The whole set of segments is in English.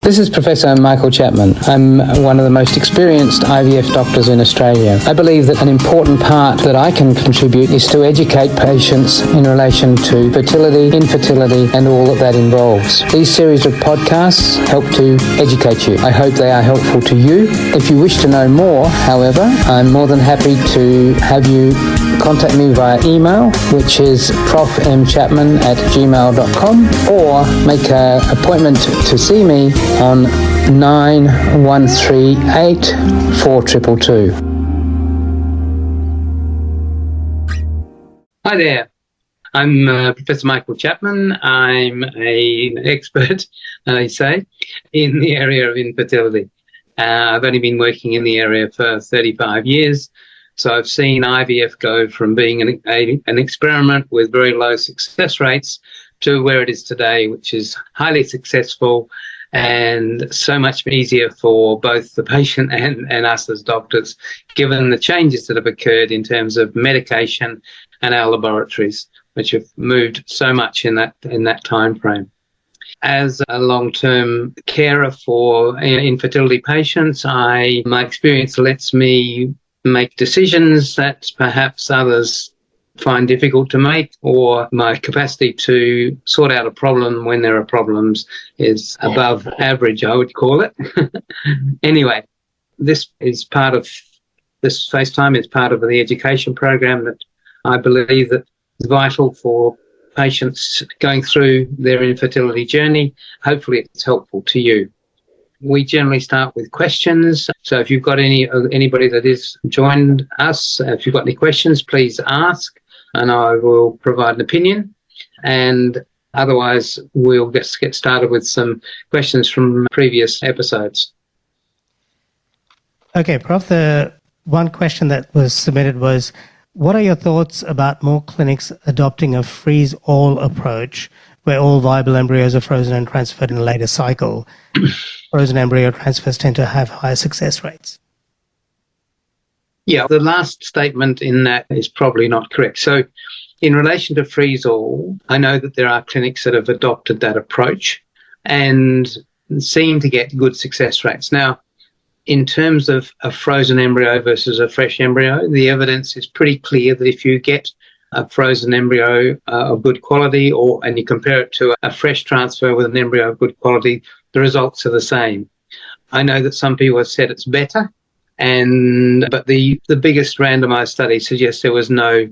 This is Professor Michael Chapman. I'm one of the most experienced IVF doctors in Australia. I believe that an important part that I can contribute is to educate patients in relation to fertility, infertility, and all that involves. These series of podcasts help to educate you. I hope they are helpful to you. If you wish to know more, however, I'm more than happy to have you contact me via email, which is profmchapman@gmail.com, or make an appointment to see me on 9138 4222. Hi there. I'm Professor Michael Chapman. I'm an expert, I say, in the area of infertility. I've only been working in the area for 35 years. So I've seen IVF go from being an experiment with very low success rates to where it is today, which is highly successful and so much easier for both the patient and us as doctors, given the changes that have occurred in terms of medication and our laboratories, which have moved so much in that time frame. As a long-term carer for infertility patients, my experience lets me make decisions that perhaps others find difficult to make, or my capacity to sort out a problem when there are problems is above average, I would call it. Anyway, this FaceTime is part of the education program that I believe that is vital for patients going through their infertility journey. Hopefully it's helpful to you. We generally start with questions. So if you've got anybody that has joined us, if you've got any questions, please ask, and I will provide an opinion. And otherwise, we'll just get started with some questions from previous episodes. Okay, Prof, the one question that was submitted was, what are your thoughts about more clinics adopting a freeze-all approach where all viable embryos are frozen and transferred in a later cycle? Frozen embryo transfers tend to have higher success rates. Yeah, the last statement in that is probably not correct. So in relation to freeze-all, I know that there are clinics that have adopted that approach and seem to get good success rates. Now, in terms of a frozen embryo versus a fresh embryo, the evidence is pretty clear that if you get a frozen embryo of good quality, and you compare it to a fresh transfer with an embryo of good quality, the results are the same. I know that some people have said it's better, but the biggest randomized study suggests there was no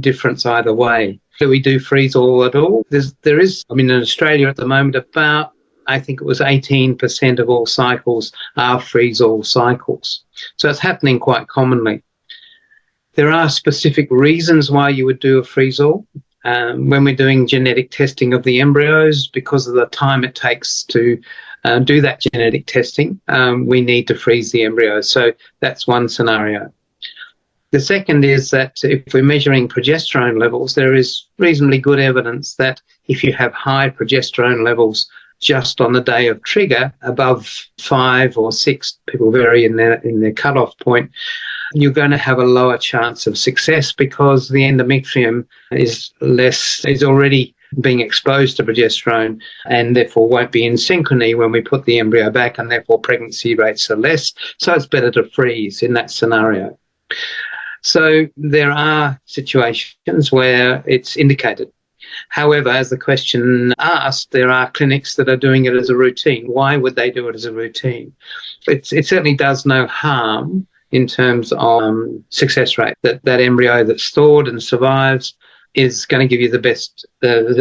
difference either way. Do we do freeze-all at all? There is, in Australia at the moment, about, I think it was 18% of all cycles are freeze-all cycles. So it's happening quite commonly. There are specific reasons why you would do a freeze-all. When we're doing genetic testing of the embryos, because of the time it takes to do that genetic testing, we need to freeze the embryos. So that's one scenario. The second is that if we're measuring progesterone levels, there is reasonably good evidence that if you have high progesterone levels just on the day of trigger, above 5 or 6, people vary in their cutoff point, you're going to have a lower chance of success because the endometrium is already being exposed to progesterone and therefore won't be in synchrony when we put the embryo back, and therefore pregnancy rates are less. So it's better to freeze in that scenario. So there are situations where it's indicated. However, as the question asked, there are clinics that are doing it as a routine. Why would they do it as a routine? It certainly does no harm in terms of success rate. That embryo that's thawed and survives is going to give you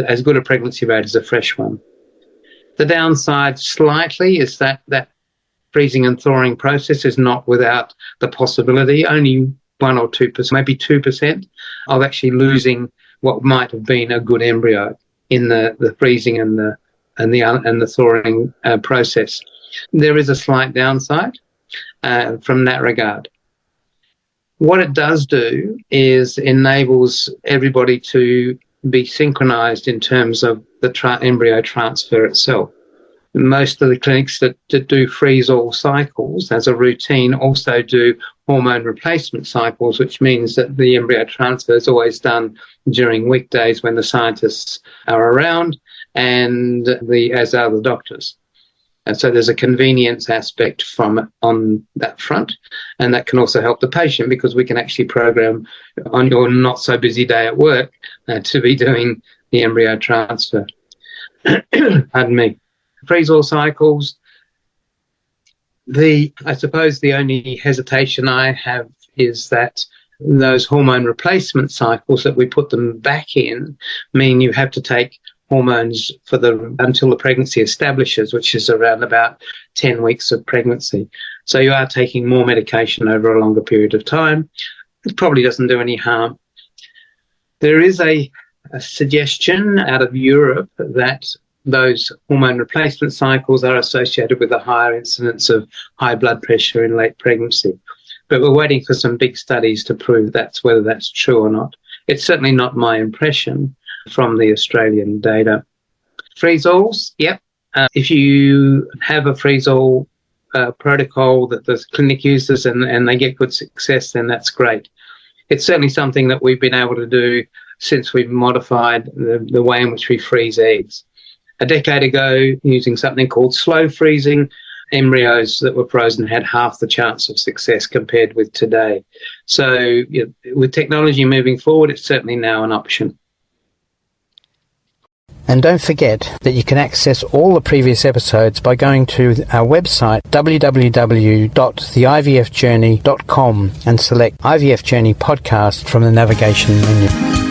as good a pregnancy rate as a fresh one. The downside slightly is that freezing and thawing process is not without the possibility, only 1 or 2%, maybe 2%, of actually losing what might have been a good embryo in the freezing and the thawing process. There is a slight downside from that regard. What it does do is enables everybody to be synchronized in terms of the embryo transfer itself. Most of the clinics that do freeze-all cycles as a routine also do hormone replacement cycles, which means that the embryo transfer is always done during weekdays when the scientists are around, and as are the doctors. And so there's a convenience aspect on that front. And that can also help the patient because we can actually program on your not so busy day at work to be doing the embryo transfer. Pardon me. Freeze-all cycles. I suppose the only hesitation I have is that those hormone replacement cycles that we put them back in mean you have to take hormones until the pregnancy establishes, which is around about 10 weeks of pregnancy. So you are taking more medication over a longer period of time. It probably doesn't do any harm. There is a suggestion out of Europe that those hormone replacement cycles are associated with a higher incidence of high blood pressure in late pregnancy. But we're waiting for some big studies to prove whether that's true or not. It's certainly not my impression from the Australian data. Freeze-alls, yep. If you have a freeze-all protocol that the clinic uses and they get good success, then that's great. It's certainly something that we've been able to do since we've modified the way in which we freeze eggs. A decade ago, using something called slow freezing, embryos that were frozen had half the chance of success compared with today. So with technology moving forward, it's certainly now an option. And don't forget that you can access all the previous episodes by going to our website www.theivfjourney.com and select IVF Journey podcast from the navigation menu.